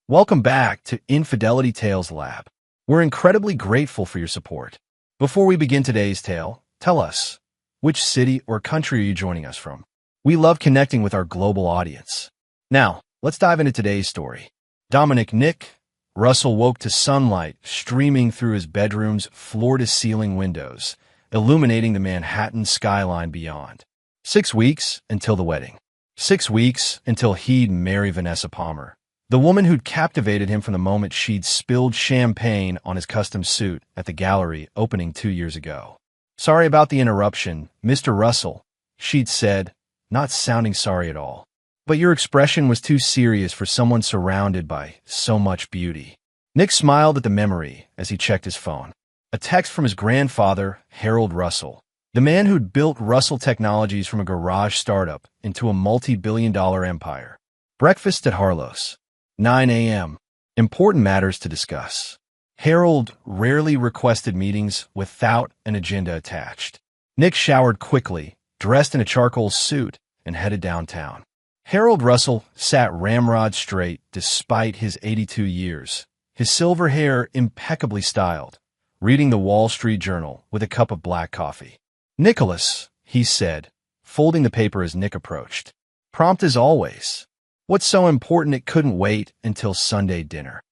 Welcome back to Infidelity Tales Lab. We're incredibly grateful for your support. Before we begin today's tale, tell us, which city or country are you joining us from? We love connecting with our global audience. Now, let's dive into today's story. Nick Russell woke to sunlight streaming through his bedroom's floor-to-ceiling windows, illuminating the Manhattan skyline beyond. 6 weeks until the wedding. 6 weeks until he'd marry Vanessa Palmer, the woman who'd captivated him from the moment she'd spilled champagne on his custom suit at the gallery opening 2 years ago. "Sorry about the interruption, Mr. Russell," she'd said, not sounding sorry at all. "But your expression was too serious for someone surrounded by so much beauty." Nick smiled at the memory as he checked his phone. A text from his grandfather, Harold Russell, the man who'd built Russell Technologies from a garage startup into a multi-billion-dollar empire. Breakfast at Harlow's. 9 a.m. Important matters to discuss. Harold rarely requested meetings without an agenda attached. Nick showered quickly, dressed in a charcoal suit, and headed downtown. Harold Russell sat ramrod straight despite his 82 years, his silver hair impeccably styled, reading the Wall Street Journal with a cup of black coffee. "Nicholas," he said, folding the paper as Nick approached. "Prompt as always. What's so important it couldn't wait until Sunday dinner?"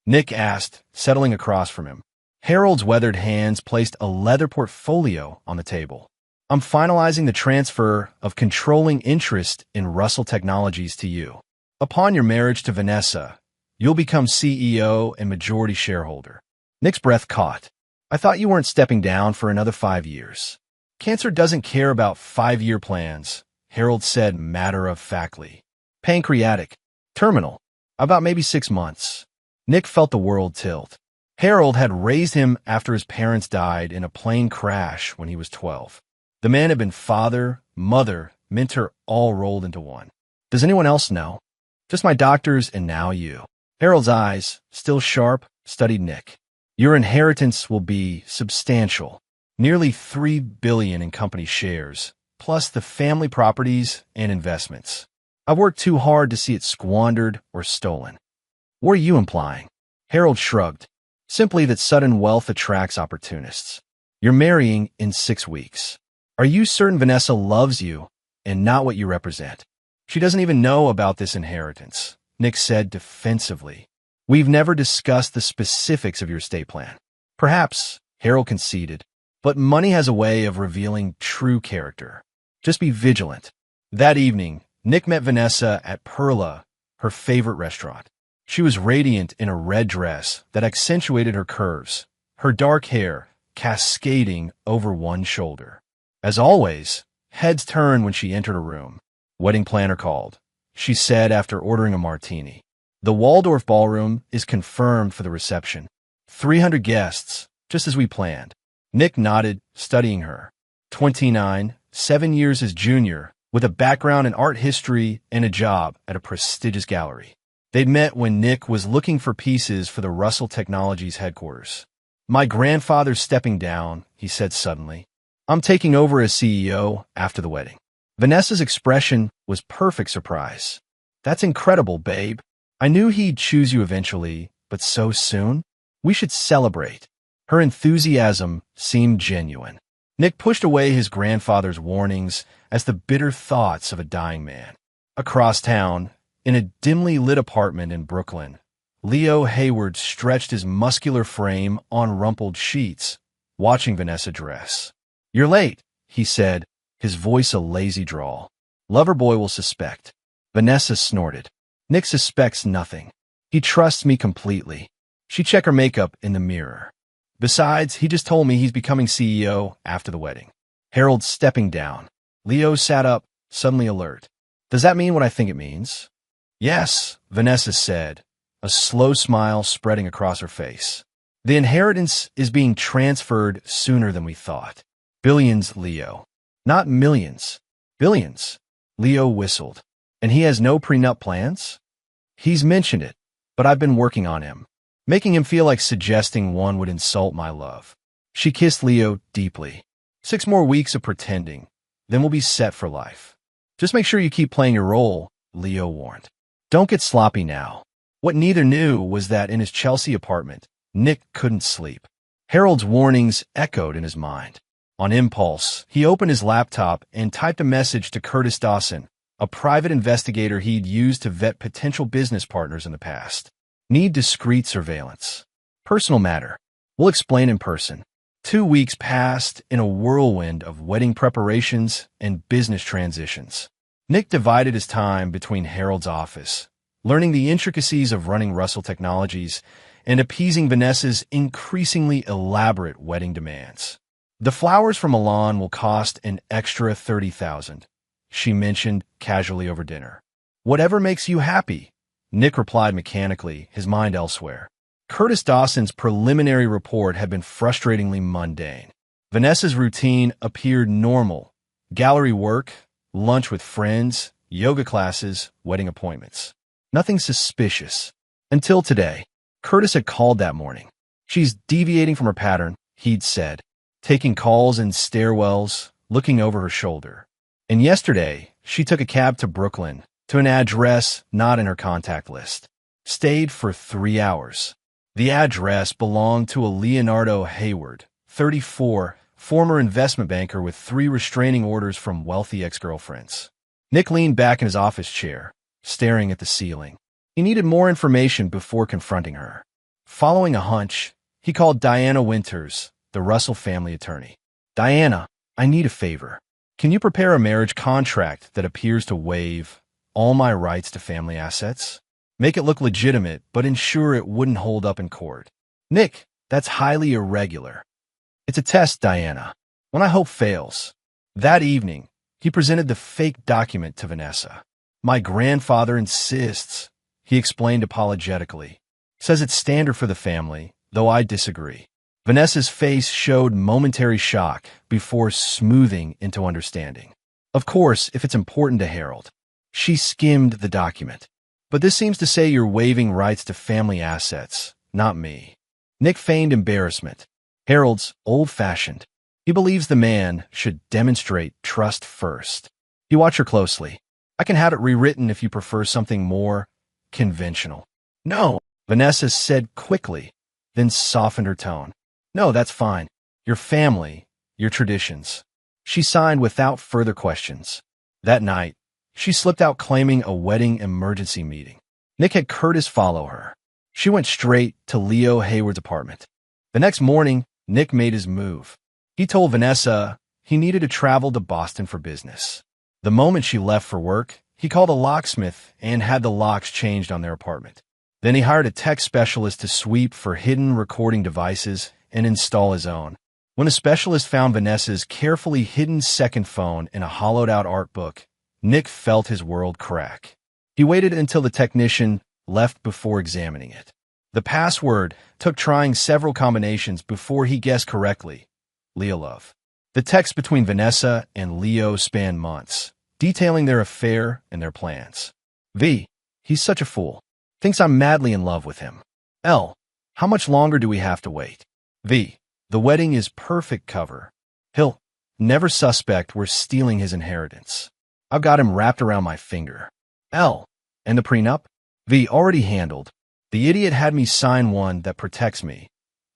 Nick asked, settling across from him. Harold's weathered hands placed a leather portfolio on the table. "I'm finalizing the transfer of controlling interest in Russell Technologies to you. Upon your marriage to Vanessa, you'll become CEO and majority shareholder." Nick's breath caught. "I thought you weren't stepping down for another 5 years." "Cancer doesn't care about 5-year plans," Harold said matter-of-factly. "Pancreatic. Terminal. About maybe 6 months." Nick felt the world tilt. Harold had raised him after his parents died in a plane crash when he was 12. The man had been father, mother, mentor, all rolled into one. "Does anyone else know?" "Just my doctors and now you." Harold's eyes, still sharp, studied Nick. "Your inheritance will be substantial. Nearly $3 billion in company shares, plus the family properties and investments. I've worked too hard to see it squandered or stolen." "What are you implying?" Harold shrugged. "Simply that sudden wealth attracts opportunists. You're marrying in 6 weeks. Are you certain Vanessa loves you and not what you represent?" "She doesn't even know about this inheritance," Nick said defensively. "We've never discussed the specifics of your estate plan." "Perhaps," Harold conceded, "but money has a way of revealing true character. Just be vigilant." That evening, Nick met Vanessa at Perla, her favorite restaurant. She was radiant in a red dress that accentuated her curves, her dark hair cascading over one shoulder. As always, heads turned when she entered a room. "Wedding planner called," she said after ordering a martini. "The Waldorf Ballroom is confirmed for the reception. 300 guests, just as we planned." Nick nodded, studying her. 29, 7 years his junior, with a background in art history and a job at a prestigious gallery. They'd met when Nick was looking for pieces for the Russell Technologies headquarters. "My grandfather's stepping down," he said suddenly. "I'm taking over as CEO after the wedding." Vanessa's expression was perfect surprise. "That's incredible, babe. I knew he'd choose you eventually, but so soon? We should celebrate." Her enthusiasm seemed genuine. Nick pushed away his grandfather's warnings as the bitter thoughts of a dying man. Across town, in a dimly lit apartment in Brooklyn, Leo Hayward stretched his muscular frame on rumpled sheets, watching Vanessa dress. "You're late," he said, his voice a lazy drawl. "Loverboy will suspect." Vanessa snorted. "Nick suspects nothing. He trusts me completely." She checked her makeup in the mirror. "Besides, he just told me he's becoming CEO after the wedding." Harold stepping down. Leo sat up, suddenly alert. "Does that mean what I think it means?" "Yes," Vanessa said, a slow smile spreading across her face. "The inheritance is being transferred sooner than we thought." "Billions, Leo. Not millions. Billions." Leo whistled. "And he has no prenup plans?" "He's mentioned it, but I've been working on him, making him feel like suggesting one would insult my love." She kissed Leo deeply. 6 more weeks of pretending, then we'll be set for life. "Just make sure you keep playing your role," Leo warned. "Don't get sloppy now." What neither knew was that in his Chelsea apartment, Nick couldn't sleep. Harold's warnings echoed in his mind. On impulse, he opened his laptop and typed a message to Curtis Dawson, a private investigator he'd used to vet potential business partners in the past. Need discreet surveillance. Personal matter. We'll explain in person. 2 weeks passed in a whirlwind of wedding preparations and business transitions. Nick divided his time between Harold's office, learning the intricacies of running Russell Technologies, and appeasing Vanessa's increasingly elaborate wedding demands. The flowers from Milan will cost an extra $30,000, she mentioned casually over dinner. Whatever makes you happy, Nick replied mechanically, his mind elsewhere. Curtis Dawson's preliminary report had been frustratingly mundane. Vanessa's routine appeared normal. Gallery work, lunch with friends, yoga classes, wedding appointments. Nothing suspicious. Until today. Curtis had called that morning. She's deviating from her pattern, he'd said, taking calls in stairwells, looking over her shoulder. And yesterday, she took a cab to Brooklyn, to an address not in her contact list. Stayed for 3 hours. The address belonged to a Leonardo Hayward, 34, former investment banker with 3 restraining orders from wealthy ex-girlfriends. Nick leaned back in his office chair, staring at the ceiling. He needed more information before confronting her. Following a hunch, he called Diana Winters, the Russell family attorney. Diana, I need a favor. Can you prepare a marriage contract that appears to waive all my rights to family assets? Make it look legitimate, but ensure it wouldn't hold up in court. Nick, that's highly irregular. It's a test, Diana. One I hope fails. That evening, he presented the fake document to Vanessa. My grandfather insists, he explained apologetically. Says it's standard for the family, though I disagree. Vanessa's face showed momentary shock before smoothing into understanding. Of course, if it's important to Harold. She skimmed the document. But this seems to say you're waiving rights to family assets, not me. Nick feigned embarrassment. Harold's old-fashioned. He believes the man should demonstrate trust first. You watch her closely. I can have it rewritten if you prefer something more conventional. No, Vanessa said quickly, then softened her tone. No, that's fine. Your family, your traditions. She signed without further questions. That night, she slipped out claiming a wedding emergency meeting. Nick had Curtis follow her. She went straight to Leo Hayward's apartment. The next morning, Nick made his move. He told Vanessa he needed to travel to Boston for business. The moment she left for work, he called a locksmith and had the locks changed on their apartment. Then he hired a tech specialist to sweep for hidden recording devices and install his own. When a specialist found Vanessa's carefully hidden second phone in a hollowed-out art book, Nick felt his world crack. He waited until the technician left before examining it. The password took trying several combinations before he guessed correctly. Leo Love. The text between Vanessa and Leo spanned months, detailing their affair and their plans. V. He's such a fool. Thinks I'm madly in love with him. L. How much longer do we have to wait? V. The wedding is perfect cover. He'll never suspect we're stealing his inheritance. I've got him wrapped around my finger. L. And the prenup? V. Already handled. The idiot had me sign one that protects me,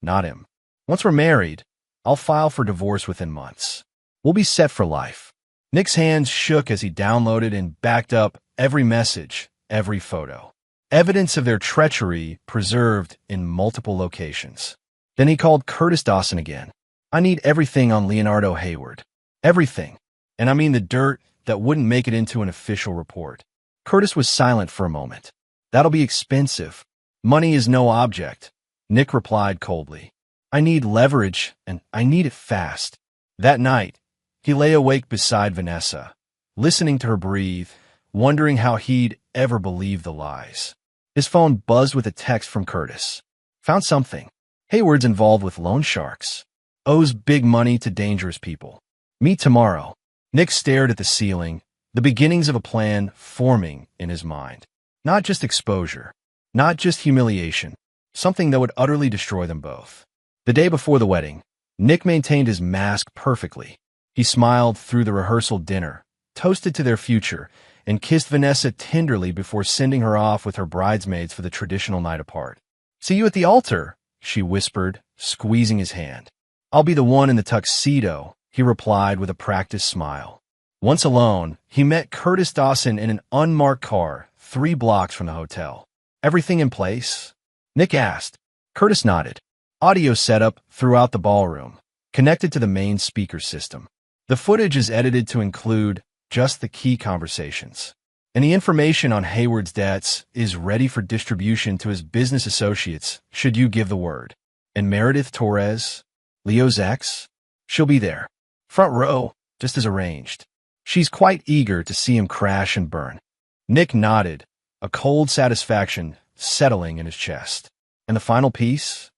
not him. Once we're married, I'll file for divorce within months. We'll be set for life. Nick's hands shook as he downloaded and backed up every message, every photo. Evidence of their treachery preserved in multiple locations. Then he called Curtis Dawson again. I need everything on Leonardo Hayward. Everything. And I mean the dirt that wouldn't make it into an official report. Curtis was silent for a moment. That'll be expensive. Money is no object. Nick replied coldly. I need leverage, and I need it fast. That night, he lay awake beside Vanessa, listening to her breathe, wondering how he'd ever believe the lies. His phone buzzed with a text from Curtis. Found something. Hayward's involved with loan sharks. Owes big money to dangerous people. Meet tomorrow. Nick stared at the ceiling, the beginnings of a plan forming in his mind. Not just exposure, not just humiliation, something that would utterly destroy them both. The day before the wedding, Nick maintained his mask perfectly. He smiled through the rehearsal dinner, toasted to their future, and kissed Vanessa tenderly before sending her off with her bridesmaids for the traditional night apart. "See you at the altar," she whispered, squeezing his hand. "I'll be the one in the tuxedo," he replied with a practiced smile. Once alone, he met Curtis Dawson in an unmarked car 3 blocks from the hotel. "Everything in place?" Nick asked. Curtis nodded. Audio setup throughout the ballroom, connected to the main speaker system. The footage is edited to include just the key conversations. And the information on Hayward's debts is ready for distribution to his business associates should you give the word. And Meredith Torres, Leo's ex, she'll be there. Front row, just as arranged. She's quite eager to see him crash and burn. Nick nodded, a cold satisfaction settling in his chest. And the final piece?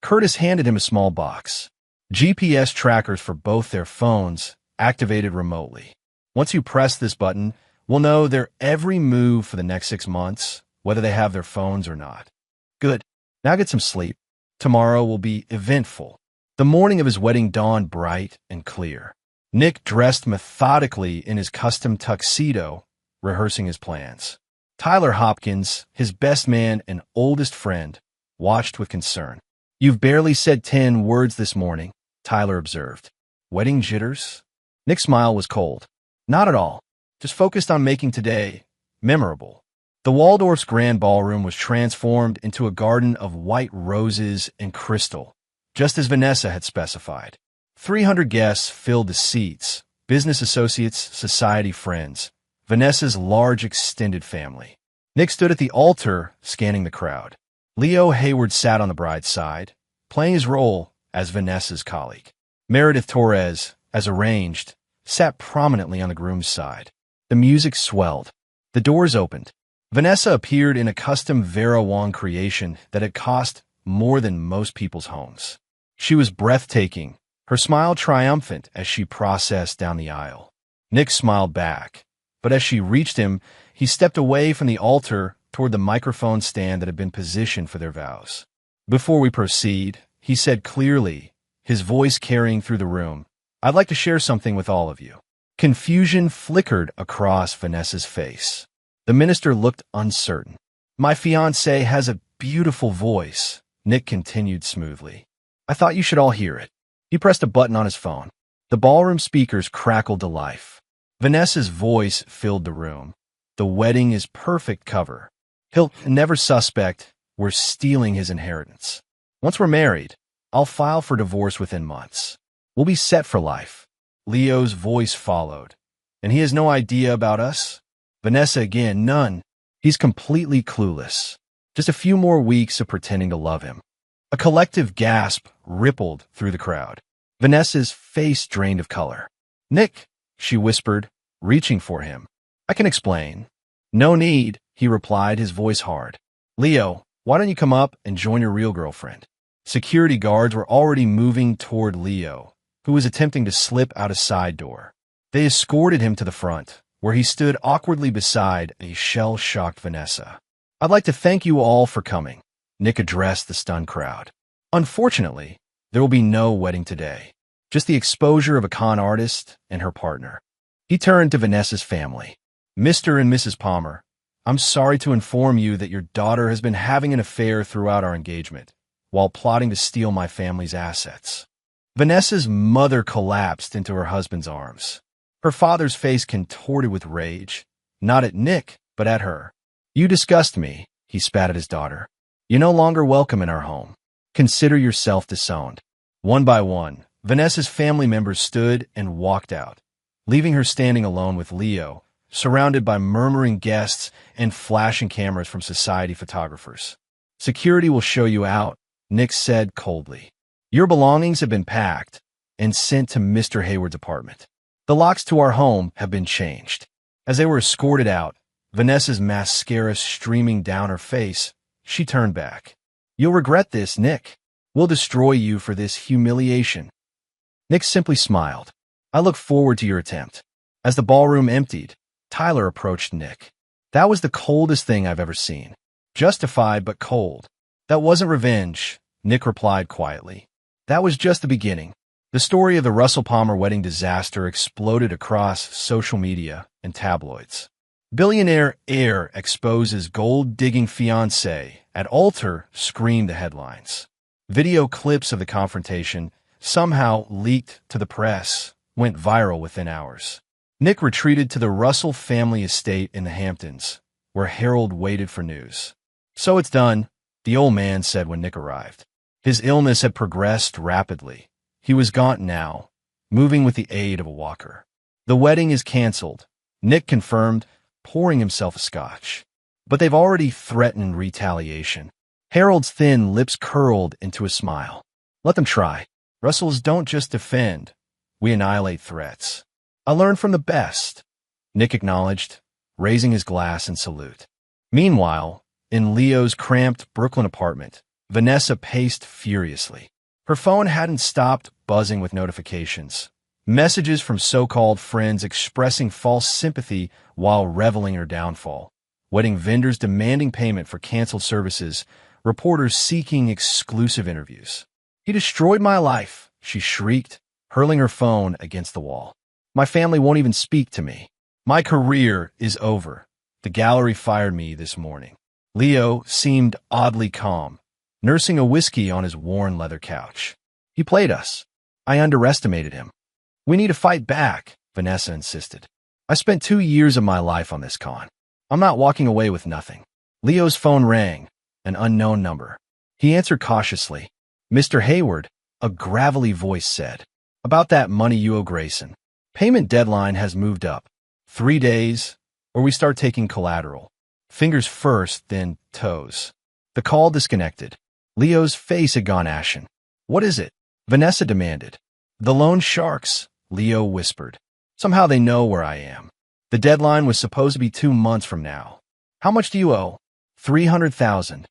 Curtis handed him a small box. GPS trackers for both their phones, activated remotely. Once you press this button, we'll know their every move for the next 6 months, whether they have their phones or not. Good. Now get some sleep. Tomorrow will be eventful. The morning of his wedding dawned bright and clear. Nick dressed methodically in his custom tuxedo, rehearsing his plans. Tyler Hopkins, his best man and oldest friend, watched with concern. "You've barely said 10 words this morning," Tyler observed. "Wedding jitters?" Nick's smile was cold. "Not at all. Just focused on making today memorable." The Waldorf's grand ballroom was transformed into a garden of white roses and crystal, just as Vanessa had specified. 300 guests filled the seats, business associates, society friends, Vanessa's large extended family. Nick stood at the altar, scanning the crowd. Leo Hayward sat on the bride's side, playing his role as Vanessa's colleague. Meredith Torres, as arranged, sat prominently on the groom's side. The music swelled. The doors opened. Vanessa appeared in a custom Vera Wang creation that had cost more than most people's homes. She was breathtaking, her smile triumphant as she processed down the aisle. Nick smiled back, but as she reached him, he stepped away from the altar toward the microphone stand that had been positioned for their vows. "Before we proceed," he said clearly, his voice carrying through the room, "I'd like to share something with all of you." Confusion flickered across Vanessa's face. The minister looked uncertain. "My fiancé has a beautiful voice," Nick continued smoothly. "I thought you should all hear it." He pressed a button on his phone. The ballroom speakers crackled to life. Vanessa's voice filled the room. "The wedding is perfect cover. He'll never suspect we're stealing his inheritance. Once we're married, I'll file for divorce within months. We'll be set for life." Leo's voice followed. "And he has no idea about us?" Vanessa again, "None. He's completely clueless. Just a few more weeks of pretending to love him." A collective gasp rippled through the crowd. Vanessa's face drained of color. "Nick," she whispered, reaching for him. "I can explain." "No need," he replied, his voice hard. "Leo, why don't you come up and join your real girlfriend?" Security guards were already moving toward Leo, who was attempting to slip out a side door. They escorted him to the front, where he stood awkwardly beside a shell-shocked Vanessa. "I'd like to thank you all for coming," Nick addressed the stunned crowd. "Unfortunately, there will be no wedding today, just the exposure of a con artist and her partner." He turned to Vanessa's family. "Mr. and Mrs. Palmer, I'm sorry to inform you that your daughter has been having an affair throughout our engagement, while plotting to steal my family's assets." Vanessa's mother collapsed into her husband's arms. Her father's face contorted with rage, not at Nick, but at her. "You disgust me," he spat at his daughter. "You're no longer welcome in our home. Consider yourself disowned." One by one, Vanessa's family members stood and walked out, leaving her standing alone with Leo, surrounded by murmuring guests and flashing cameras from society photographers. "Security will show you out," Nick said coldly. "Your belongings have been packed and sent to Mr. Hayward's apartment. The locks to our home have been changed." As they were escorted out, Vanessa's mascara streaming down her face, she turned back. "You'll regret this, Nick. We'll destroy you for this humiliation." Nick simply smiled. "I look forward to your attempt." As the ballroom emptied, Tyler approached Nick. "That was the coldest thing I've ever seen. Justified, but cold." "That wasn't revenge," Nick replied quietly. "That was just the beginning." The story of the Russell Palmer wedding disaster exploded across social media and tabloids. Billionaire heir exposes gold-digging fiancé at altar screamed the headlines. Video clips of the confrontation, somehow leaked to the press, went viral within hours. Nick retreated to the Russell family estate in the Hamptons, where Harold waited for news. "So it's done," the old man said when Nick arrived. His illness had progressed rapidly. He was gaunt now, moving with the aid of a walker. "The wedding is canceled," Nick confirmed, pouring himself a scotch. "But they've already threatened retaliation." Harold's thin lips curled into a smile. "Let them try. Russells don't just defend. We annihilate threats." "I learned from the best," Nick acknowledged, raising his glass in salute. Meanwhile, in Leo's cramped Brooklyn apartment, Vanessa paced furiously. Her phone hadn't stopped buzzing with notifications. Messages from so-called friends expressing false sympathy while reveling in her downfall. Wedding vendors demanding payment for canceled services. Reporters seeking exclusive interviews. "He destroyed my life," she shrieked, hurling her phone against the wall. "My family won't even speak to me. My career is over. The gallery fired me this morning." Leo seemed oddly calm, nursing a whiskey on his worn leather couch. "He played us. I underestimated him." "We need to fight back," Vanessa insisted. "I spent 2 years of my life on this con. I'm not walking away with nothing." Leo's phone rang, an unknown number. He answered cautiously. "Mr. Hayward," a gravelly voice said. "About that money you owe Grayson. Payment deadline has moved up. 3 days, or we start taking collateral. Fingers first, then toes." The call disconnected. Leo's face had gone ashen. "What is it?" Vanessa demanded. "The loan sharks," Leo whispered. "Somehow they know where I am. The deadline was supposed to be 2 months from now. How much do you owe?" 300,000.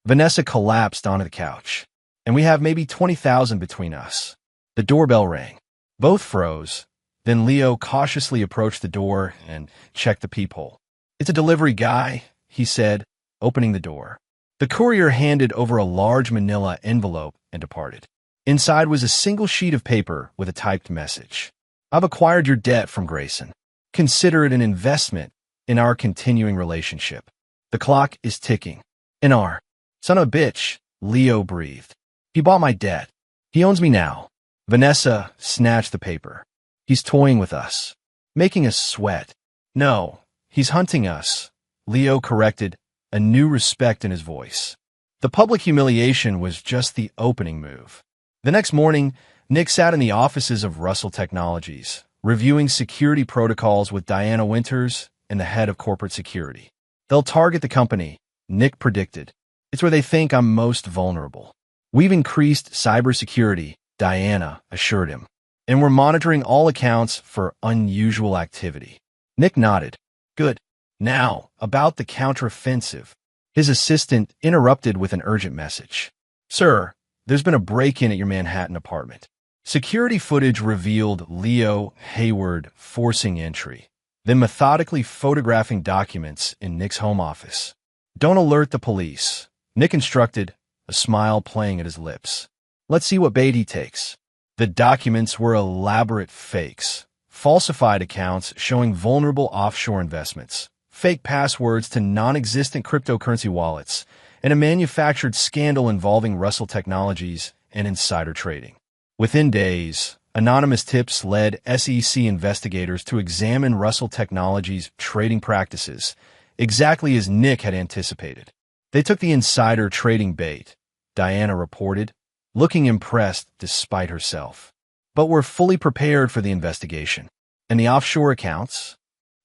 Vanessa collapsed onto the couch. "And we have maybe 20,000 between us." The doorbell rang. Both froze. Then Leo cautiously approached the door and checked the peephole. "It's a delivery guy," he said, opening the door. The courier handed over a large manila envelope and departed. Inside was a single sheet of paper with a typed message. "I've acquired your debt from Grayson. Consider it an investment in our continuing relationship. The clock is ticking." "In our son of a bitch," Leo breathed. "He bought my debt. He owns me now." Vanessa snatched the paper. "He's toying with us, making us sweat." "No, he's hunting us," Leo corrected, a new respect in his voice. The public humiliation was just the opening move. The next morning, Nick sat in the offices of Russell Technologies, reviewing security protocols with Diana Winters and the head of corporate security. "They'll target the company," Nick predicted. "It's where they think I'm most vulnerable." "We've increased cybersecurity," Diana assured him. "And we're monitoring all accounts for unusual activity." Nick nodded. "Good. Now, about the counteroffensive." His assistant interrupted with an urgent message. "Sir, there's been a break-in at your Manhattan apartment." Security footage revealed Leo Hayward forcing entry, then methodically photographing documents in Nick's home office. "Don't alert the police," Nick instructed, a smile playing at his lips. "Let's see what bait he takes." The documents were elaborate fakes, falsified accounts showing vulnerable offshore investments, fake passwords to non-existent cryptocurrency wallets, and a manufactured scandal involving Russell Technologies and insider trading. Within days, anonymous tips led SEC investigators to examine Russell Technologies' trading practices, exactly as Nick had anticipated. They took the insider trading bait, Diana reported, looking impressed despite herself. "But we're fully prepared for the investigation." "And the offshore accounts?"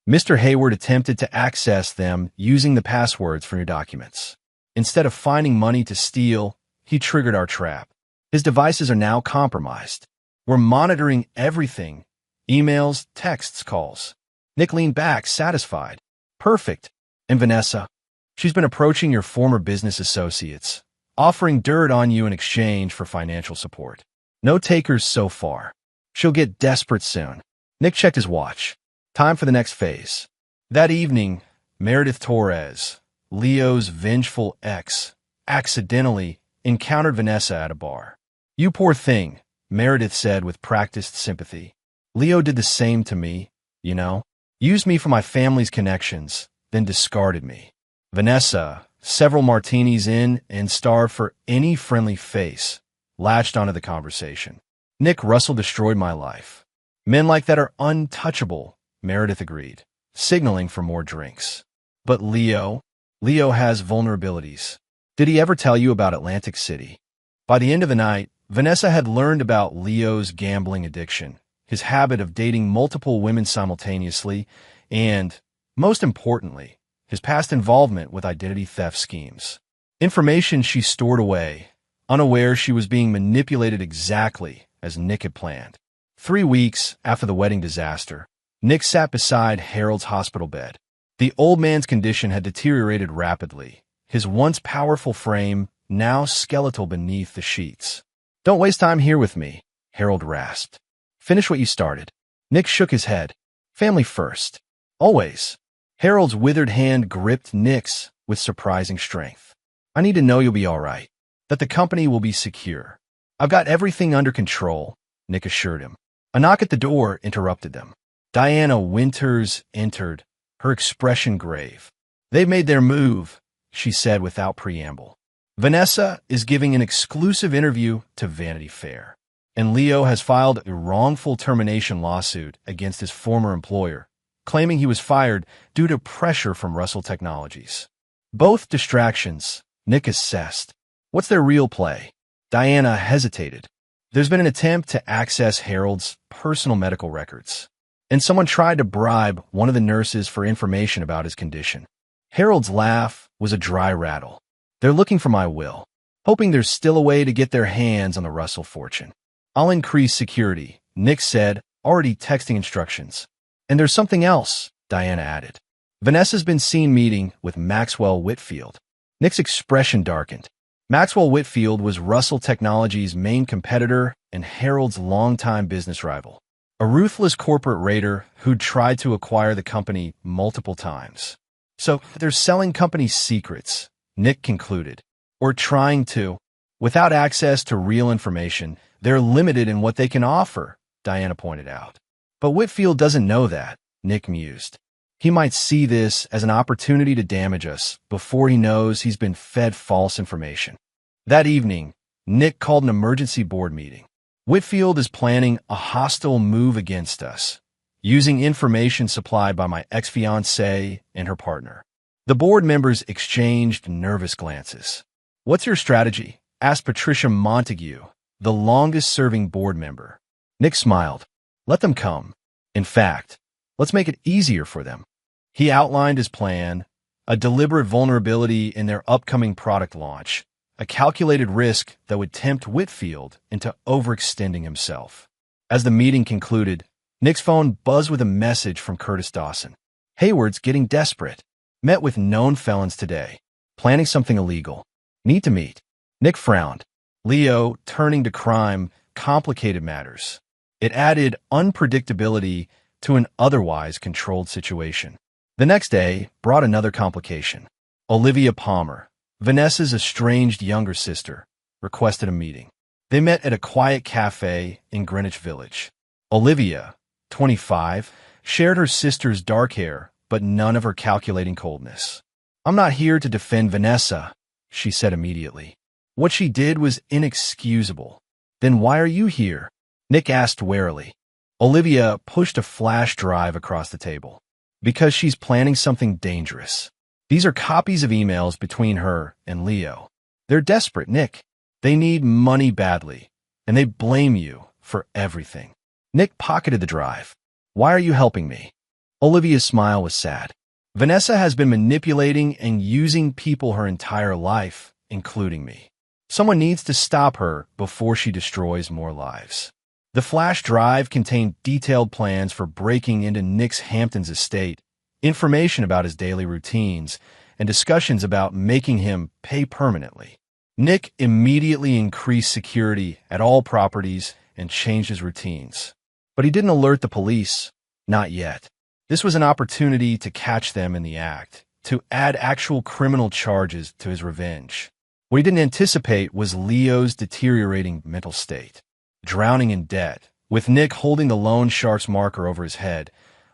"Mr. Hayward attempted to access them using the passwords from your documents. Instead of finding money to steal, he triggered our trap. His devices are now compromised. We're monitoring everything, emails, texts, calls." Nick leaned back, satisfied. "Perfect. And Vanessa? She's been approaching your former business associates, offering dirt on you in exchange for financial support. No takers so far. She'll get desperate soon." Nick checked his watch. Time for the next phase. That evening, Meredith Torres, Leo's vengeful ex, accidentally encountered Vanessa at a bar. "You poor thing," Meredith said with practiced sympathy. "Leo did the same to me, you know." used me for my family's connections, then discarded me. Vanessa, several martinis in and starved for any friendly face, latched onto the conversation. Nick, Russell destroyed my life. Men like that are untouchable, Meredith agreed, signaling for more drinks. But Leo has vulnerabilities. Did he ever tell you about Atlantic City? By the end of the night, Vanessa had learned about Leo's gambling addiction, his habit of dating multiple women simultaneously, and, most importantly, his past involvement with identity theft schemes. Information she stored away, unaware she was being manipulated exactly as Nick had planned. 3 weeks after the wedding disaster, Nick sat beside Harold's hospital bed. The old man's condition had deteriorated rapidly, his once powerful frame now skeletal beneath the sheets. "Don't waste time here with me," Harold rasped. "Finish what you started." Nick shook his head. "Family first. Always." Harold's withered hand gripped Nick's with surprising strength. "I need to know you'll be all right, that the company will be secure." "I've got everything under control," Nick assured him. A knock at the door interrupted them. Diana Winters entered, her expression grave. "They've made their move," she said without preamble. "Vanessa is giving an exclusive interview to Vanity Fair, and Leo has filed a wrongful termination lawsuit against his former employer, claiming he was fired due to pressure from Russell Technologies. Both distractions, Nick assessed. What's their real play? Diana hesitated. There's been an attempt to access Harold's personal medical records, and someone tried to bribe one of the nurses for information about his condition. Harold's laugh was a dry rattle. They're looking for my will, hoping there's still a way to get their hands on the Russell fortune. I'll increase security, Nick said, already texting instructions. And there's something else, Diana added. Vanessa's been seen meeting with Maxwell Whitfield. Nick's expression darkened. Maxwell Whitfield was Russell Technologies' main competitor and Harold's longtime business rival, a ruthless corporate raider who'd tried to acquire the company multiple times. So they're selling company secrets, Nick concluded, or trying to. Without access to real information, they're limited in what they can offer, Diana pointed out. But Whitfield doesn't know that, Nick mused. He might see this as an opportunity to damage us before he knows he's been fed false information. That evening, Nick called an emergency board meeting. Whitfield is planning a hostile move against us, using information supplied by my ex-fiancée and her partner. The board members exchanged nervous glances. What's your strategy? Asked Patricia Montague, the longest-serving board member. Nick smiled. Let them come. In fact, let's make it easier for them. He outlined his plan, a deliberate vulnerability in their upcoming product launch, a calculated risk that would tempt Whitfield into overextending himself. As the meeting concluded, Nick's phone buzzed with a message from Curtis Dawson. Hayward's getting desperate. Met with known felons today. Planning something illegal. Need to meet. Nick frowned. Leo, turning to crime, complicated matters. It added unpredictability to an otherwise controlled situation. The next day brought another complication. Olivia Palmer, Vanessa's estranged younger sister, requested a meeting. They met at a quiet cafe in Greenwich Village. Olivia, 25, shared her sister's dark hair, but none of her calculating coldness. I'm not here to defend Vanessa, she said immediately. What she did was inexcusable. Then why are you here? Nick asked warily. Olivia pushed a flash drive across the table. Because she's planning something dangerous. These are copies of emails between her and Leo. They're desperate, Nick. They need money badly, and they blame you for everything. Nick pocketed the drive. Why are you helping me? Olivia's smile was sad. Vanessa has been manipulating and using people her entire life, including me. Someone needs to stop her before she destroys more lives. The flash drive contained detailed plans for breaking into Nick's Hamptons estate, information about his daily routines, and discussions about making him pay permanently. Nick immediately increased security at all properties and changed his routines. But he didn't alert the police. Not yet. This was an opportunity to catch them in the act, to add actual criminal charges to his revenge. What he didn't anticipate was Leo's deteriorating mental state. Drowning in debt, with Nick holding the loan shark's marker over his head,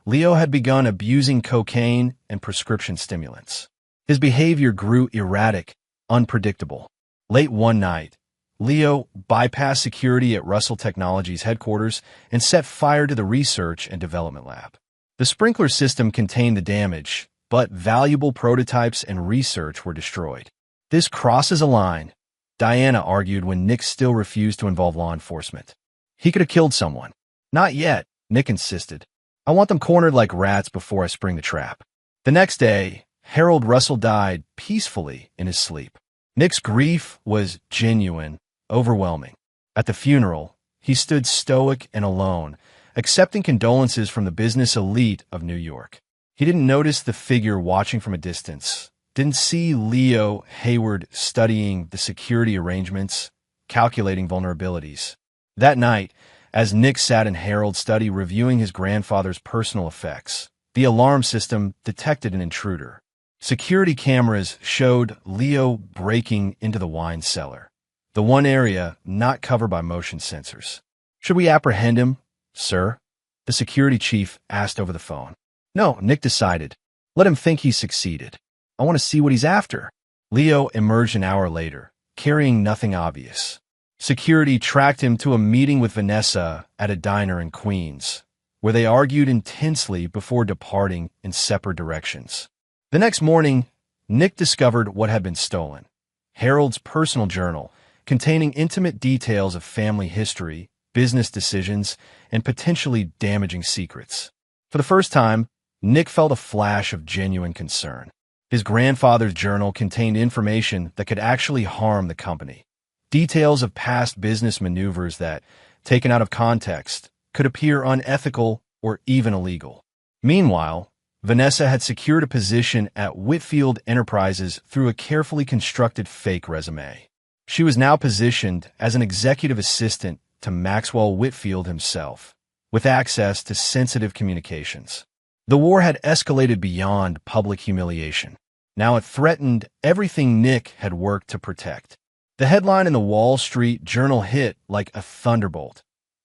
Leo had begun abusing cocaine and prescription stimulants. His behavior grew erratic, unpredictable. Late one night, Leo bypassed security at Russell Technologies headquarters and set fire to the research and development lab. The sprinkler system contained the damage, but valuable prototypes and research were destroyed. "This crosses a line," Diana argued when Nick still refused to involve law enforcement. "He could have killed someone." "Not yet," Nick insisted. "I want them cornered like rats before I spring the trap." The next day, Harold Russell died peacefully in his sleep. Nick's grief was genuine, overwhelming. At the funeral, he stood stoic and alone, accepting condolences from the business elite of New York. He didn't notice the figure watching from a distance, didn't see Leo Hayward studying the security arrangements, calculating vulnerabilities. That night, as Nick sat in Harold's study reviewing his grandfather's personal effects, the alarm system detected an intruder. Security cameras showed Leo breaking into the wine cellar, the one area not covered by motion sensors. "Should we apprehend him, sir?" the security chief asked over the phone. "No," Nick decided. "Let him think he's succeeded. I want to see what he's after." Leo emerged an hour later, carrying nothing obvious. Security tracked him to a meeting with Vanessa at a diner in Queens, where they argued intensely before departing in separate directions. The next morning, Nick discovered what had been stolen: Harold's personal journal, containing intimate details of family history, business decisions, and potentially damaging secrets. For the first time, Nick felt a flash of genuine concern. His grandfather's journal contained information that could actually harm the company. Details of past business maneuvers that, taken out of context, could appear unethical or even illegal. Meanwhile, Vanessa had secured a position at Whitfield Enterprises through a carefully constructed fake resume. She was now positioned as an executive assistant to Maxwell Whitfield himself, with access to sensitive communications. The war had escalated beyond public humiliation. Now it threatened everything Nick had worked to protect. The headline in the Wall Street Journal hit like a thunderbolt: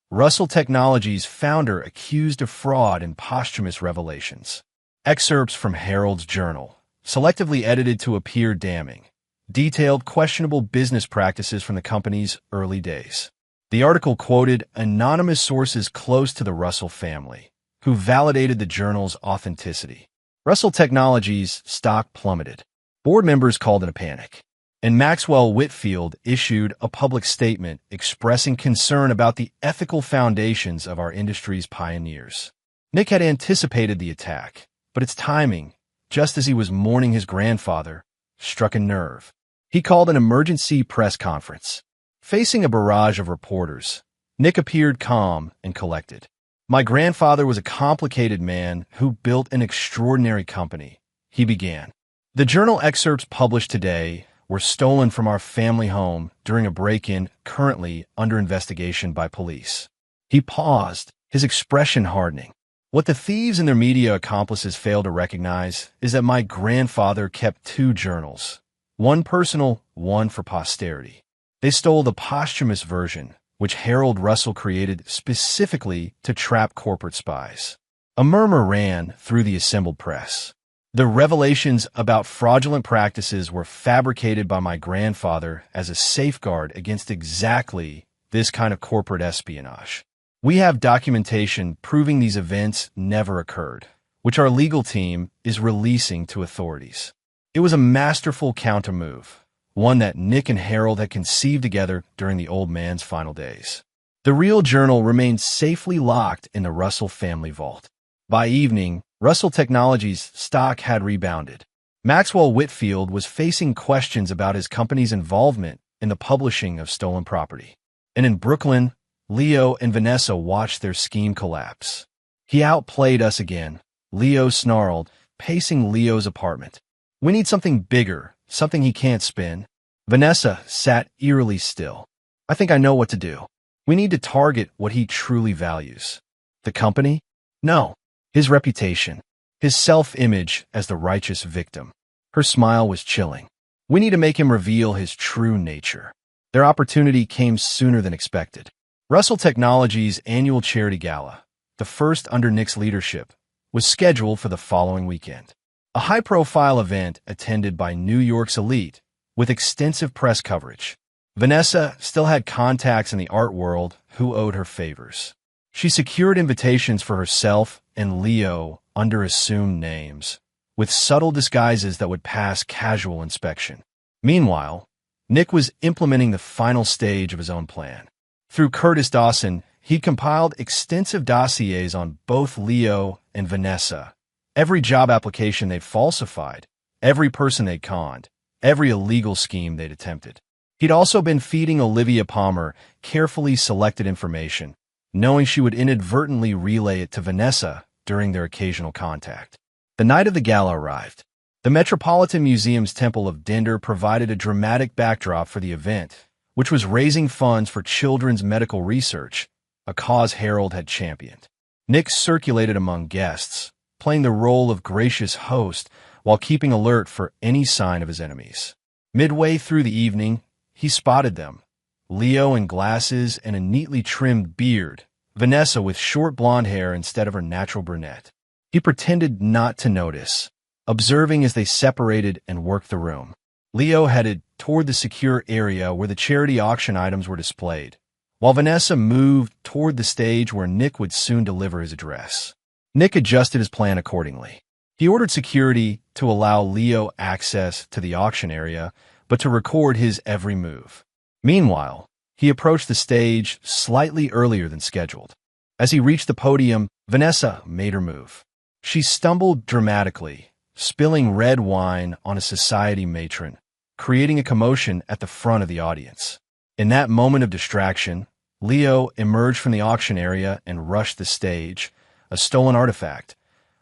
Russell Technologies founder accused of fraud and posthumous revelations. Excerpts from Harold's journal, selectively edited to appear damning, detailed questionable business practices from the company's early days. The article quoted anonymous sources close to the Russell family, who validated the journal's authenticity. Russell Technologies' stock plummeted. Board members called in a panic, and Maxwell Whitfield issued a public statement expressing concern about the ethical foundations of our industry's pioneers. Nick had anticipated the attack, but its timing, just as he was mourning his grandfather, struck a nerve. He called an emergency press conference. Facing a barrage of reporters, Nick appeared calm and collected. "My grandfather was a complicated man who built an extraordinary company," he began. "The journal excerpts published today were stolen from our family home during a break-in currently under investigation by police." He paused, his expression hardening. "What the thieves and their media accomplices fail to recognize is that my grandfather kept two journals, one personal, one for posterity. They stole the posthumous version, which Harold Russell created specifically to trap corporate spies." A murmur ran through the assembled press. The revelations about fraudulent practices were fabricated by my grandfather as a safeguard against exactly this kind of corporate espionage. "We have documentation proving these events never occurred, which our legal team is releasing to authorities." It was a masterful countermove, one that Nick and Harold had conceived together during the old man's final days. The real journal remained safely locked in the Russell family vault. By evening, Russell Technologies' stock had rebounded. Maxwell Whitfield was facing questions about his company's involvement in the publishing of stolen property. And in Brooklyn, Leo and Vanessa watched their scheme collapse. "He outplayed us again," Leo snarled, pacing Leo's apartment. "We need something bigger, something he can't spin." Vanessa sat eerily still. "I think I know what to do. We need to target what he truly values." "The company?" "No. His reputation, his self-image as the righteous victim." Her smile was chilling. "We need to make him reveal his true nature." Their opportunity came sooner than expected. Russell Technologies' annual charity gala, the first under Nick's leadership, was scheduled for the following weekend. A high-profile event attended by New York's elite, with extensive press coverage. Vanessa still had contacts in the art world who owed her favors. She secured invitations for herself and Leo under assumed names, with subtle disguises that would pass casual inspection. Meanwhile, Nick was implementing the final stage of his own plan. Through Curtis Dawson, he compiled extensive dossiers on both Leo and Vanessa. Every job application they'd falsified, every person they'd conned, every illegal scheme they'd attempted. He'd also been feeding Olivia Palmer carefully selected information, knowing she would inadvertently relay it to Vanessa during their occasional contact. The night of the gala arrived. The Metropolitan Museum's Temple of Dinder provided a dramatic backdrop for the event, which was raising funds for children's medical research, a cause Harold had championed. Nick circulated among guests, playing the role of gracious host while keeping alert for any sign of his enemies. Midway through the evening, he spotted them, Leo in glasses and a neatly trimmed beard, Vanessa with short blonde hair instead of her natural brunette. He pretended not to notice, observing as they separated and worked the room. Leo headed toward the secure area where the charity auction items were displayed, while Vanessa moved toward the stage where Nick would soon deliver his address. Nick adjusted his plan accordingly. He ordered security to allow Leo access to the auction area, but to record his every move. Meanwhile, he approached the stage slightly earlier than scheduled. As he reached the podium, Vanessa made her move. She stumbled dramatically, spilling red wine on a society matron, creating a commotion at the front of the audience. In that moment of distraction, Leo emerged from the auction area and rushed the stage, a stolen artifact,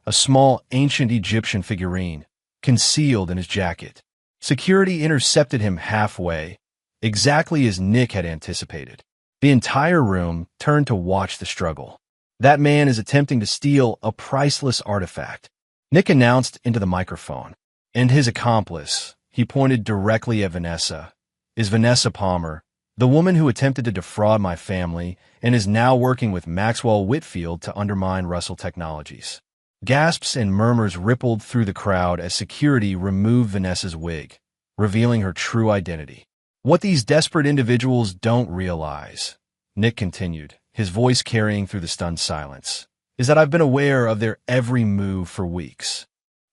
a small ancient Egyptian figurine, concealed in his jacket. Security intercepted him halfway, exactly as Nick had anticipated. The entire room turned to watch the struggle. That man is attempting to steal a priceless artifact, Nick announced into the microphone. And his accomplice, he pointed directly at Vanessa, is Vanessa Palmer, the woman who attempted to defraud my family and is now working with Maxwell Whitfield to undermine Russell Technologies. Gasps and murmurs rippled through the crowd as security removed Vanessa's wig, revealing her true identity. What these desperate individuals don't realize, Nick continued, his voice carrying through the stunned silence, is that I've been aware of their every move for weeks.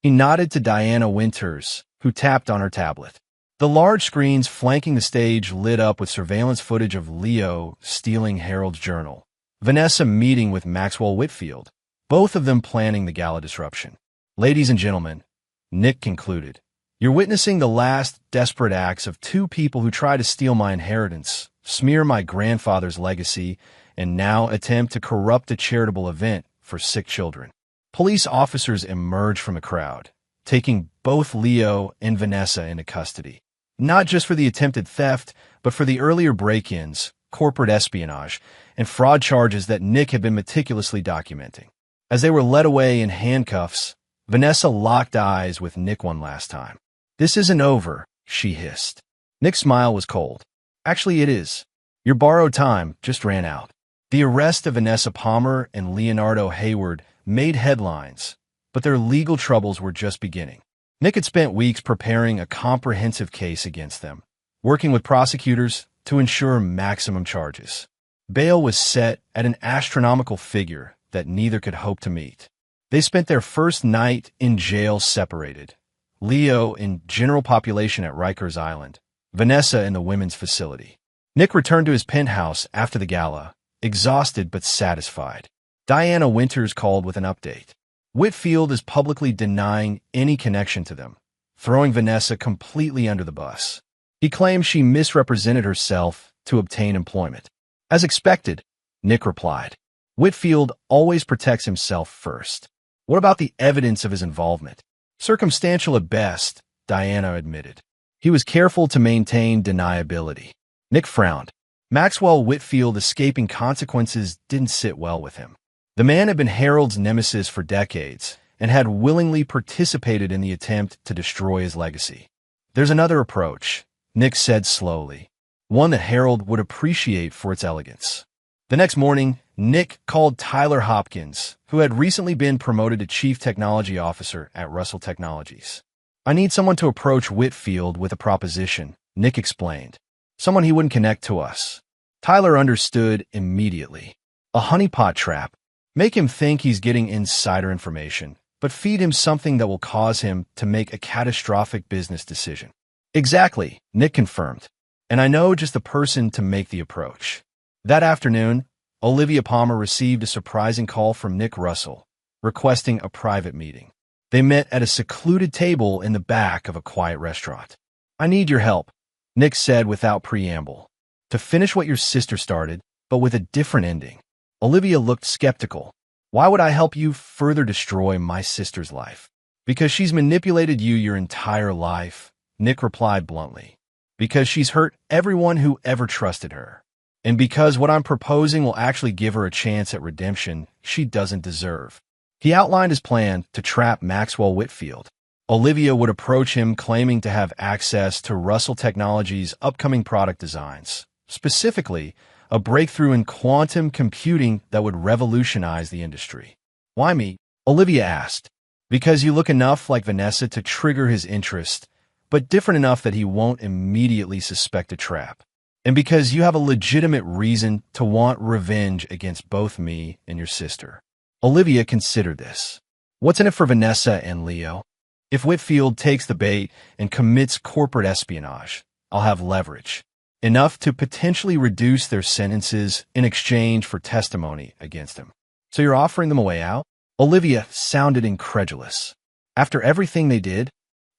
He nodded to Diana Winters, who tapped on her tablet. The large screens flanking the stage lit up with surveillance footage of Leo stealing Harold's journal, Vanessa meeting with Maxwell Whitfield, both of them planning the gala disruption. Ladies and gentlemen, Nick concluded, you're witnessing the last desperate acts of two people who try to steal my inheritance, smear my grandfather's legacy, and now attempt to corrupt a charitable event for sick children. Police officers emerged from the crowd, taking both Leo and Vanessa into custody, not just for the attempted theft, but for the earlier break-ins, corporate espionage, and fraud charges that Nick had been meticulously documenting. As they were led away in handcuffs, Vanessa locked eyes with Nick one last time. This isn't over, she hissed. Nick's smile was cold. Actually, it is. Your borrowed time just ran out. The arrest of Vanessa Palmer and Leonardo Hayward made headlines, but their legal troubles were just beginning. Nick had spent weeks preparing a comprehensive case against them, working with prosecutors to ensure maximum charges. Bail was set at an astronomical figure that neither could hope to meet. They spent their first night in jail separated, Leo in general population at Rikers Island, Vanessa in the women's facility. Nick returned to his penthouse after the gala, exhausted but satisfied. Diana Winters called with an update. Whitfield is publicly denying any connection to them, throwing Vanessa completely under the bus. He claims she misrepresented herself to obtain employment. As expected, Nick replied. Whitfield always protects himself first. What about the evidence of his involvement? Circumstantial at best, Diana admitted. He was careful to maintain deniability. Nick frowned. Maxwell Whitfield escaping consequences didn't sit well with him. The man had been Harold's nemesis for decades and had willingly participated in the attempt to destroy his legacy. There's another approach, Nick said slowly, one that Harold would appreciate for its elegance. The next morning, Nick called Tyler Hopkins, who had recently been promoted to Chief Technology Officer at Russell Technologies. "I need someone to approach Whitfield with a proposition," Nick explained. "Someone he wouldn't connect to us." Tyler understood immediately. A honeypot trap. Make him think he's getting insider information, but feed him something that will cause him to make a catastrophic business decision. "Exactly," Nick confirmed. "And I know just the person to make the approach." That afternoon, Olivia Palmer received a surprising call from Nick Russell, requesting a private meeting. They met at a secluded table in the back of a quiet restaurant. "I need your help," Nick said without preamble, "to finish what your sister started, but with a different ending." Olivia looked skeptical. "Why would I help you further destroy my sister's life?" "Because she's manipulated you your entire life," Nick replied bluntly. "Because she's hurt everyone who ever trusted her. And because what I'm proposing will actually give her a chance at redemption she doesn't deserve." He outlined his plan to trap Maxwell Whitfield. Olivia would approach him claiming to have access to Russell Technologies' upcoming product designs, specifically a breakthrough in quantum computing that would revolutionize the industry. "Why me?" Olivia asked. "Because you look enough like Vanessa to trigger his interest, but different enough that he won't immediately suspect a trap. And because you have a legitimate reason to want revenge against both me and your sister." Olivia considered this. "What's in it for Vanessa and Leo? If Whitfield takes the bait and commits corporate espionage, I'll have leverage. Enough to potentially reduce their sentences in exchange for testimony against him." "So you're offering them a way out?" Olivia sounded incredulous. "After everything they did?"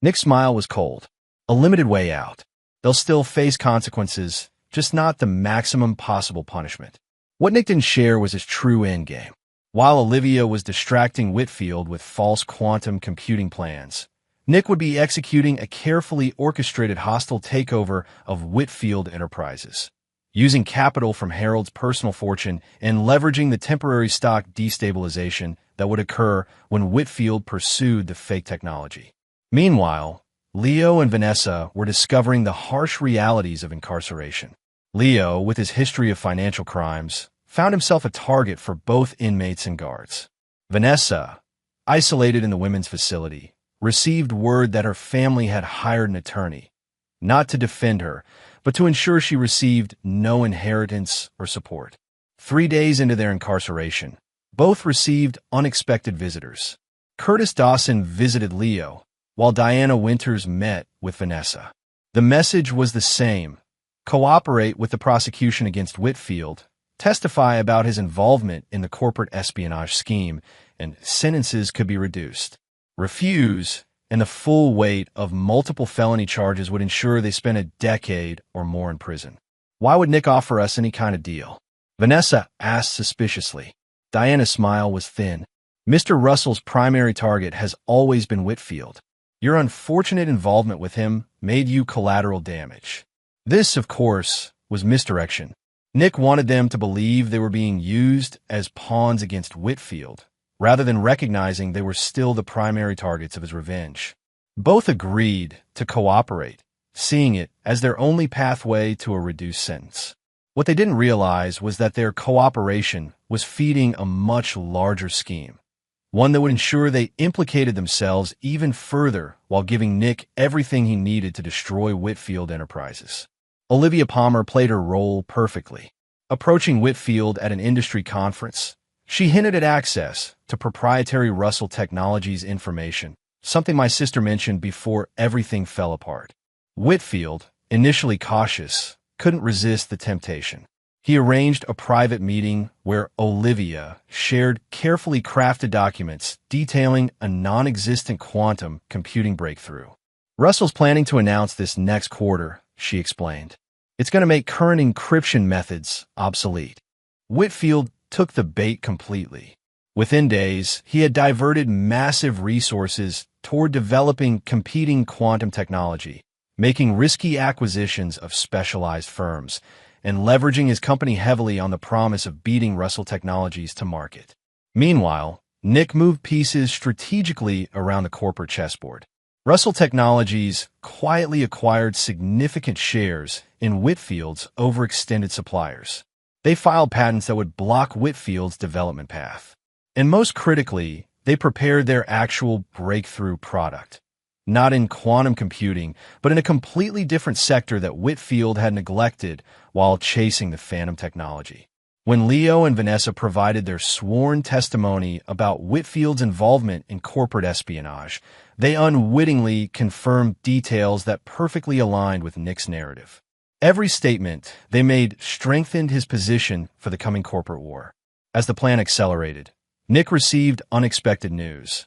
Nick's smile was cold. "A limited way out. They'll still face consequences, just not the maximum possible punishment." What Nick didn't share was his true endgame. While Olivia was distracting Whitfield with false quantum computing plans, Nick would be executing a carefully orchestrated hostile takeover of Whitfield Enterprises, using capital from Harold's personal fortune and leveraging the temporary stock destabilization that would occur when Whitfield pursued the fake technology. Meanwhile, Leo and Vanessa were discovering the harsh realities of incarceration. Leo, with his history of financial crimes, found himself a target for both inmates and guards. Vanessa, isolated in the women's facility, received word that her family had hired an attorney, not to defend her, but to ensure she received no inheritance or support. 3 days into their incarceration, both received unexpected visitors. Curtis Dawson visited Leo, while Diana Winters met with Vanessa. The message was the same: cooperate with the prosecution against Whitfield, testify about his involvement in the corporate espionage scheme, and sentences could be reduced. Refuse, and the full weight of multiple felony charges would ensure they spent a decade or more in prison. "Why would Nick offer us any kind of deal?" Vanessa asked suspiciously. Diana's smile was thin. "Mr. Russell's primary target has always been Whitfield. Your unfortunate involvement with him made you collateral damage." This, of course, was misdirection. Nick wanted them to believe they were being used as pawns against Whitfield, rather than recognizing they were still the primary targets of his revenge. Both agreed to cooperate, seeing it as their only pathway to a reduced sentence. What they didn't realize was that their cooperation was feeding a much larger scheme, one that would ensure they implicated themselves even further while giving Nick everything he needed to destroy Whitfield Enterprises. Olivia Palmer played her role perfectly. Approaching Whitfield at an industry conference, she hinted at access to proprietary Russell Technologies information, something my sister mentioned before everything fell apart. Whitfield, initially cautious, couldn't resist the temptation. He arranged a private meeting where Olivia shared carefully crafted documents detailing a non-existent quantum computing breakthrough. "Russell's planning to announce this next quarter," she explained. "It's going to make current encryption methods obsolete." Whitfield took the bait completely. Within days, he had diverted massive resources toward developing competing quantum technology, making risky acquisitions of specialized firms, and leveraging his company heavily on the promise of beating Russell Technologies to market. Meanwhile, Nick moved pieces strategically around the corporate chessboard. Russell Technologies quietly acquired significant shares in Whitfield's overextended suppliers. They filed patents that would block Whitfield's development path. And most critically, they prepared their actual breakthrough product. Not in quantum computing, but in a completely different sector that Whitfield had neglected while chasing the phantom technology. When Leo and Vanessa provided their sworn testimony about Whitfield's involvement in corporate espionage, they unwittingly confirmed details that perfectly aligned with Nick's narrative. Every statement they made strengthened his position for the coming corporate war. As the plan accelerated, Nick received unexpected news.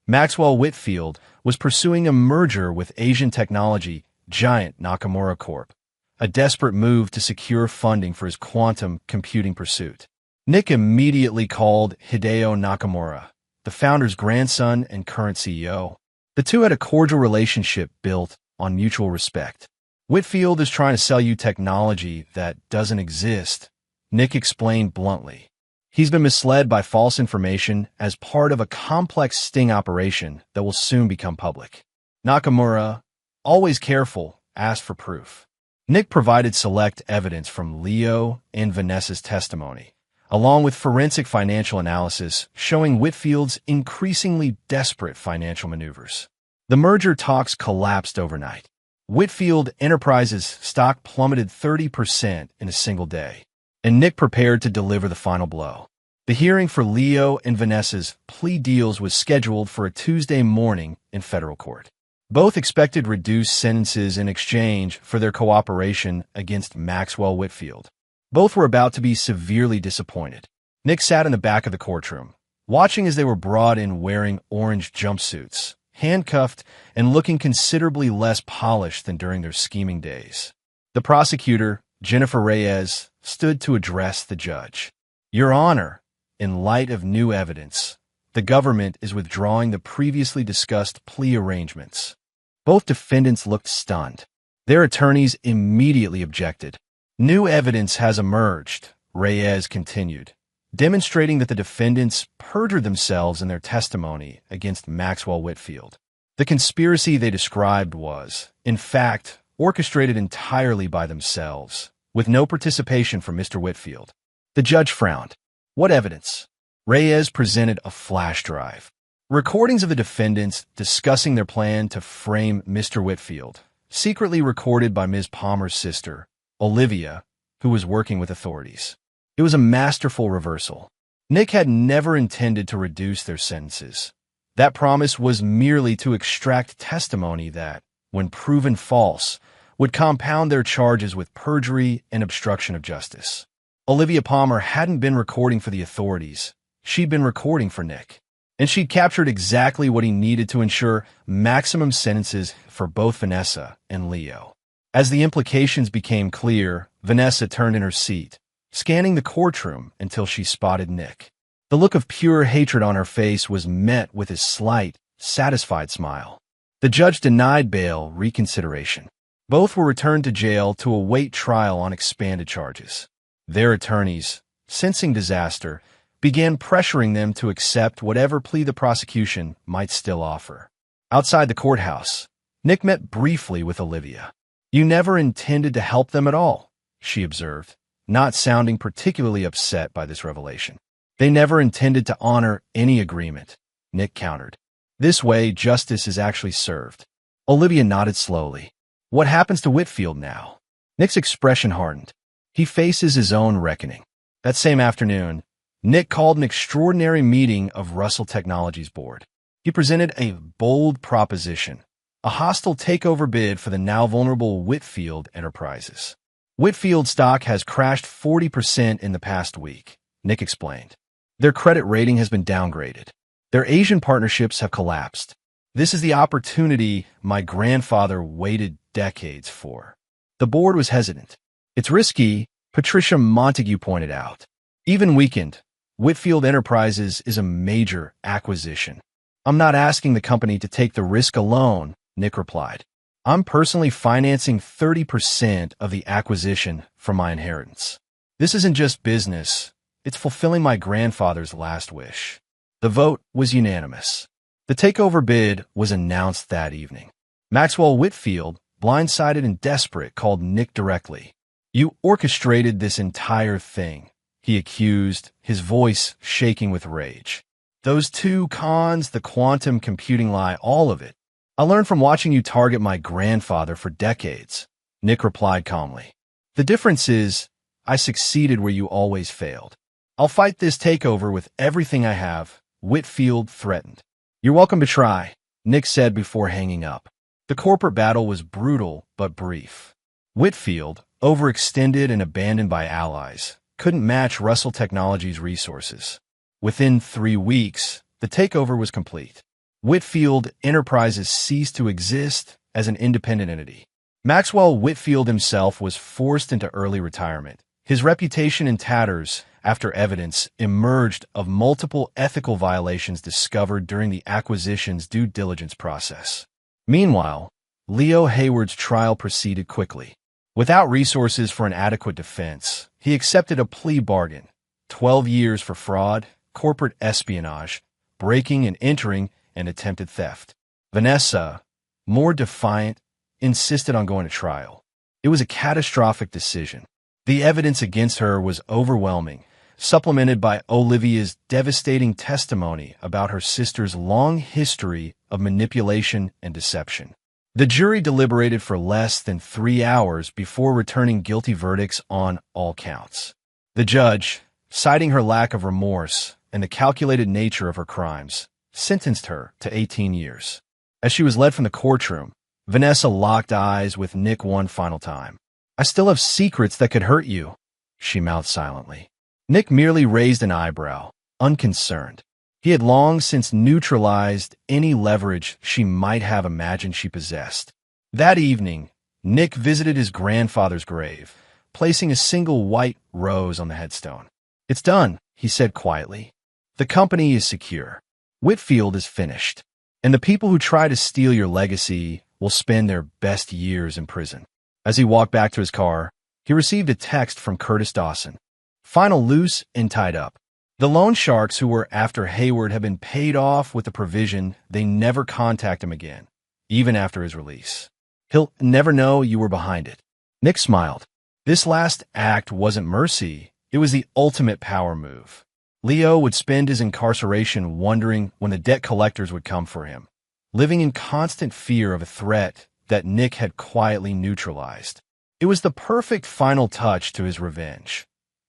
Maxwell Whitfield was pursuing a merger with Asian technology giant Nakamura Corp., a desperate move to secure funding for his quantum computing pursuit. Nick immediately called Hideo Nakamura, the founder's grandson and current CEO. The two had a cordial relationship built on mutual respect. "Whitfield is trying to sell you technology that doesn't exist," Nick explained bluntly. "He's been misled by false information as part of a complex sting operation that will soon become public." Nakamura, always careful, asked for proof. Nick provided select evidence from Leo and Vanessa's testimony, along with forensic financial analysis showing Whitfield's increasingly desperate financial maneuvers. The merger talks collapsed overnight. Whitfield Enterprises' stock plummeted 30% in a single day, and Nick prepared to deliver the final blow. The hearing for Leo and Vanessa's plea deals was scheduled for a Tuesday morning in federal court. Both expected reduced sentences in exchange for their cooperation against Maxwell Whitfield. Both were about to be severely disappointed. Nick sat in the back of the courtroom, watching as they were brought in wearing orange jumpsuits, handcuffed and looking considerably less polished than during their scheming days. The prosecutor, Jennifer Reyes, stood to address the judge. "Your Honor, in light of new evidence, the government is withdrawing the previously discussed plea arrangements." Both defendants looked stunned. Their attorneys immediately objected. "New evidence has emerged," Reyes continued, demonstrating that the defendants perjured themselves in their testimony against Maxwell Whitfield. The conspiracy they described was, in fact, orchestrated entirely by themselves, with no participation from Mr. Whitfield. The judge frowned. "What evidence?" Reyes presented a flash drive. Recordings of the defendants discussing their plan to frame Mr. Whitfield, secretly recorded by Ms. Palmer's sister, Olivia, who was working with authorities. It was a masterful reversal. Nick had never intended to reduce their sentences. That promise was merely to extract testimony that, when proven false, would compound their charges with perjury and obstruction of justice. Olivia Palmer hadn't been recording for the authorities. She'd been recording for Nick. And she'd captured exactly what he needed to ensure maximum sentences for both Vanessa and Leo. As the implications became clear, Vanessa turned in her seat, scanning the courtroom until she spotted Nick. The look of pure hatred on her face was met with a slight, satisfied smile. The judge denied bail reconsideration. Both were returned to jail to await trial on expanded charges. Their attorneys, sensing disaster, began pressuring them to accept whatever plea the prosecution might still offer. Outside the courthouse, Nick met briefly with Olivia. "You never intended to help them at all," she observed, not sounding particularly upset by this revelation. "They never intended to honor any agreement," Nick countered. "This way, justice is actually served." Olivia nodded slowly. "What happens to Whitfield now?" Nick's expression hardened. "He faces his own reckoning." That same afternoon, Nick called an extraordinary meeting of Russell Technologies' board. He presented a bold proposition, a hostile takeover bid for the now vulnerable Whitfield Enterprises. "Whitfield stock has crashed 40% in the past week," Nick explained. "Their credit rating has been downgraded. Their Asian partnerships have collapsed. This is the opportunity my grandfather waited decades for." The board was hesitant. "It's risky," Patricia Montague pointed out. "Even weakened, Whitfield Enterprises is a major acquisition." "I'm not asking the company to take the risk alone," Nick replied. "I'm personally financing 30% of the acquisition from my inheritance. This isn't just business. It's fulfilling my grandfather's last wish." The vote was unanimous. The takeover bid was announced that evening. Maxwell Whitfield, blindsided and desperate, called Nick directly. You orchestrated this entire thing, he accused, his voice shaking with rage. Those two cons, the quantum computing lie, all of it. I learned from watching you target my grandfather for decades, Nick replied calmly. The difference is, I succeeded where you always failed. I'll fight this takeover with everything I have, Whitfield threatened. You're welcome to try, Nick said before hanging up. The corporate battle was brutal but brief. Whitfield, overextended and abandoned by allies, couldn't match Russell Technologies' resources. Within 3 weeks, the takeover was complete. Whitfield Enterprises ceased to exist as an independent entity. Maxwell Whitfield himself was forced into early retirement, his reputation in tatters after evidence emerged of multiple ethical violations discovered during the acquisition's due diligence process. Meanwhile, Leo Hayward's trial proceeded quickly. Without resources for an adequate defense, he accepted a plea bargain, 12 years for fraud, corporate espionage, breaking and entering, and attempted theft. Vanessa, more defiant, insisted on going to trial. It was a catastrophic decision. The evidence against her was overwhelming, supplemented by Olivia's devastating testimony about her sister's long history of manipulation and deception. The jury deliberated for less than 3 hours before returning guilty verdicts on all counts. The judge, citing her lack of remorse and the calculated nature of her crimes, sentenced her to 18 years. As she was led from the courtroom, Vanessa locked eyes with Nick one final time. I still have secrets that could hurt you, she mouthed silently. Nick merely raised an eyebrow, unconcerned. He had long since neutralized any leverage she might have imagined she possessed. That evening, Nick visited his grandfather's grave, placing a single white rose on the headstone. It's done, he said quietly. The company is secure. Whitfield is finished. And the people who try to steal your legacy will spend their best years in prison. As he walked back to his car, he received a text from Curtis Dawson. Final loose and tied up. The loan sharks who were after Hayward have been paid off with the provision they never contact him again, even after his release. He'll never know you were behind it. Nick smiled. This last act wasn't mercy, it was the ultimate power move. Leo would spend his incarceration wondering when the debt collectors would come for him, living in constant fear of a threat that Nick had quietly neutralized. It was the perfect final touch to his revenge,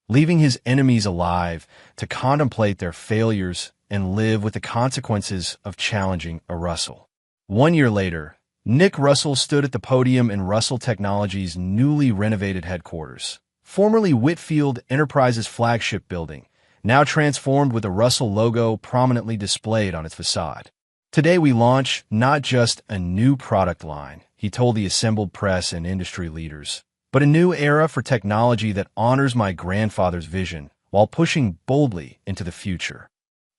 leaving his enemies alive to contemplate their failures and live with the consequences of challenging a Russell. 1 year later, Nick Russell stood at the podium in Russell Technologies' newly renovated headquarters, formerly Whitfield Enterprises' flagship building, now transformed with a Russell logo prominently displayed on its facade. Today we launch not just a new product line, he told the assembled press and industry leaders, but a new era for technology that honors my grandfather's vision while pushing boldly into the future.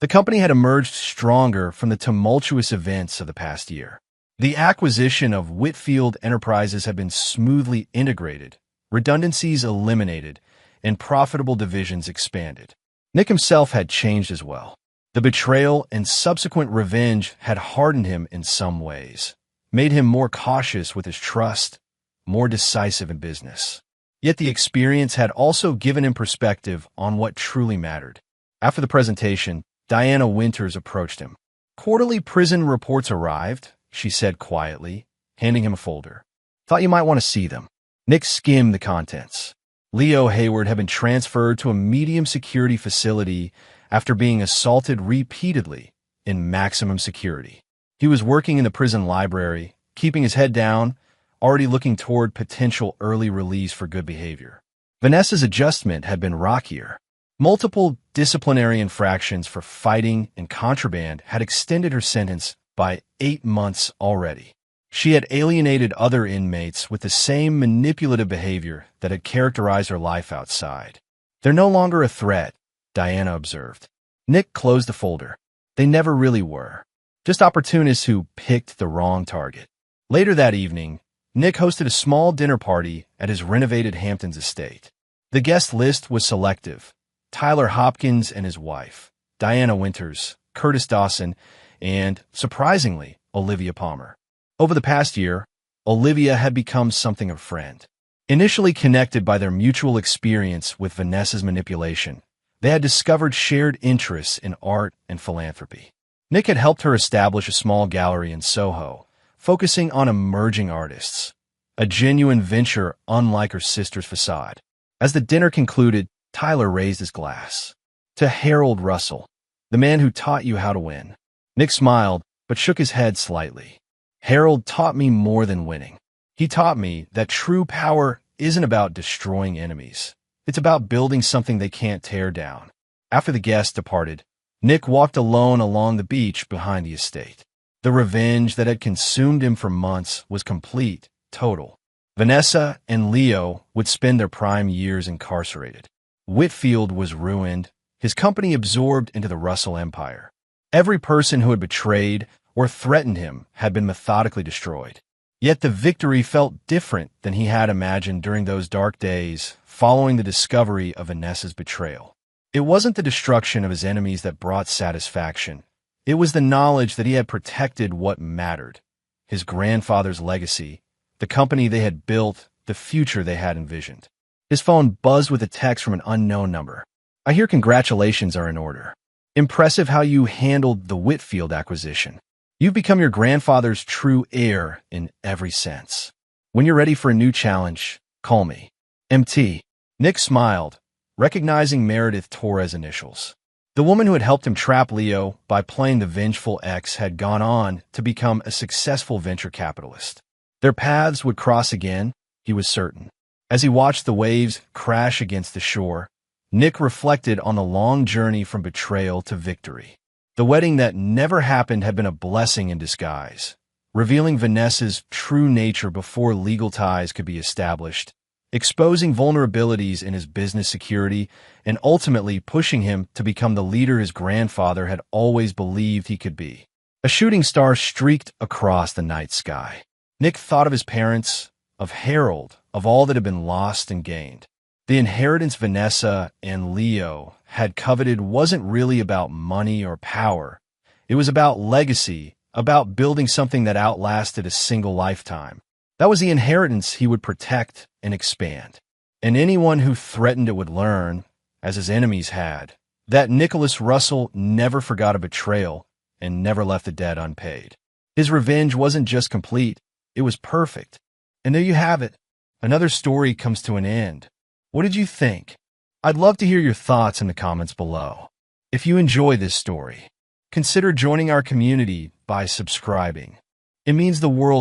The company had emerged stronger from the tumultuous events of the past year. The acquisition of Whitfield Enterprises had been smoothly integrated, redundancies eliminated, and profitable divisions expanded. Nick himself had changed as well. The betrayal and subsequent revenge had hardened him in some ways, made him more cautious with his trust, more decisive in business. Yet the experience had also given him perspective on what truly mattered. After the presentation, Diana Winters approached him. Quarterly prison reports arrived, she said quietly, handing him a folder. Thought you might want to see them. Nick skimmed the contents. Leo Hayward had been transferred to a medium security facility after being assaulted repeatedly in maximum security. He was working in the prison library, keeping his head down, already looking toward potential early release for good behavior. Vanessa's adjustment had been rockier. Multiple disciplinary infractions for fighting and contraband had extended her sentence by 8 months already. She had alienated other inmates with the same manipulative behavior that had characterized her life outside. They're no longer a threat, Diana observed. Nick closed the folder. They never really were. Just opportunists who picked the wrong target. Later that evening, Nick hosted a small dinner party at his renovated Hamptons estate. The guest list was selective. Tyler Hopkins and his wife, Diana Winters, Curtis Dawson, and, surprisingly, Olivia Palmer. Over the past year, Olivia had become something of a friend. Initially connected by their mutual experience with Vanessa's manipulation, they had discovered shared interests in art and philanthropy. Nick had helped her establish a small gallery in Soho, focusing on emerging artists, a genuine venture unlike her sister's facade. As the dinner concluded, Tyler raised his glass. To Harold Russell, the man who taught you how to win. Nick smiled, but shook his head slightly. Harold taught me more than winning. He taught me that true power isn't about destroying enemies. It's about building something they can't tear down. After the guests departed, Nick walked alone along the beach behind the estate. The revenge that had consumed him for months was complete, total. Vanessa and Leo would spend their prime years incarcerated. Whitfield was ruined, his company absorbed into the Russell empire. Every person who had betrayed or threatened him had been methodically destroyed. Yet the victory felt different than he had imagined during those dark days following the discovery of Vanessa's betrayal. It wasn't the destruction of his enemies that brought satisfaction. It was the knowledge that he had protected what mattered: his grandfather's legacy, the company they had built, the future they had envisioned. His phone buzzed with a text from an unknown number. "I hear congratulations are in order. Impressive how you handled the Whitfield acquisition. You've become your grandfather's true heir in every sense. When you're ready for a new challenge, call me. MT." Nick smiled, recognizing Meredith Torres' initials. The woman who had helped him trap Leo by playing the vengeful ex had gone on to become a successful venture capitalist. Their paths would cross again, he was certain. As he watched the waves crash against the shore, Nick reflected on the long journey from betrayal to victory. The wedding that never happened had been a blessing in disguise, revealing Vanessa's true nature before legal ties could be established, exposing vulnerabilities in his business security, and ultimately pushing him to become the leader his grandfather had always believed he could be. A shooting star streaked across the night sky. Nick thought of his parents, of Harold, of all that had been lost and gained. The inheritance Vanessa and Leo had coveted wasn't really about money or power. It was about legacy, about building something that outlasted a single lifetime. That was the inheritance he would protect and expand. And anyone who threatened it would learn, as his enemies had, that Nicholas Russell never forgot a betrayal and never left a debt unpaid. His revenge wasn't just complete, it was perfect. And there you have it. Another story comes to an end. What did you think? I'd love to hear your thoughts in the comments below. If you enjoy this story, consider joining our community by subscribing. It means the world